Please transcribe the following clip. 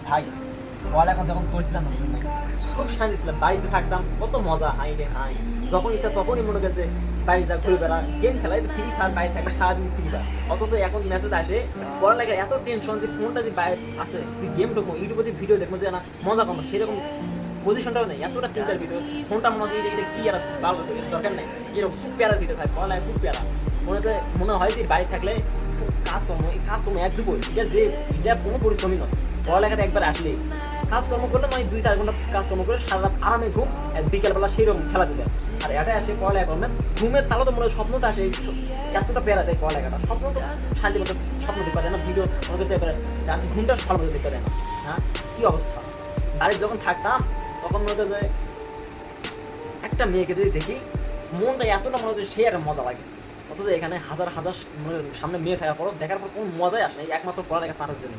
ভাই পড়ালেখা যখন করছিলাম নতুন ভাই খুব শান্তি ছিলাম, বাড়িতে থাকতাম কত মজা, হাই রে হাই, যখন ইচ্ছা তখনই মনে করছে বাড়ি যা ঘুরে বেড়া, গেম খেলাই ফ্রি ফায়ার, বাইরে থাকে সারাদিন ফ্রি ফায়ার। অথচ এখন মেসেজ আসে পড়ালেখা এত টেনশন যে ফোনটা যে বাইরে আছে, যে গেম ঢুকবো ইউটিউবে যে ভিডিও দেখবো যে না মজা কম, সেরকম পজিশনটাও নেই, এতটা চিন্তার ভিতর ফোনটা মনে হয় এটা কি আর ভালো দরকার নেই, এরকম খুব প্যারার ভিতরে থাকে পড়ালেখা, খুব প্যারা। মনে হয় যে বাড়ি থাকলে কাজকর্ম, এই কাজকর্ম একটু করি, এটা যে এটা কোনো পরিশ্রমই নয়, পড়ালেখাটা একবার আসলে কাজকর্ম করলে মানে 2-4 ঘন্টা কাজকর্ম করে সারা রাত আরামে ঘুম, বিকেলবেলা সেই রকম খেলা দিলে। আর এটা আসে পড়ালেখা করবেন ঘুমের তাহলে তো মনে হয় স্বপ্ন তো আসে, এতটা পেয়ারা দেয় পড়ালেখাটা, স্বপ্ন তো শান্তি মতো স্বপ্ন দেখতে পারে না, ভিডিও আমাকে দেখতে পারে, ঘুমটা ভালো মতো দেখতে পারে না। হ্যাঁ কি অবস্থা, বাড়িতে যখন থাকতাম তখন মনে হতো যে একটা মেয়েকে যদি দেখি মনটা এতটা মনে হচ্ছে সে আর মজা লাগে। অথচ এখানে হাজার হাজার সামনে মেয়ে থাকার পর দেখার পর কোনো মজাই আসে না, একমাত্র পড়ালেখা চাটার জন্য।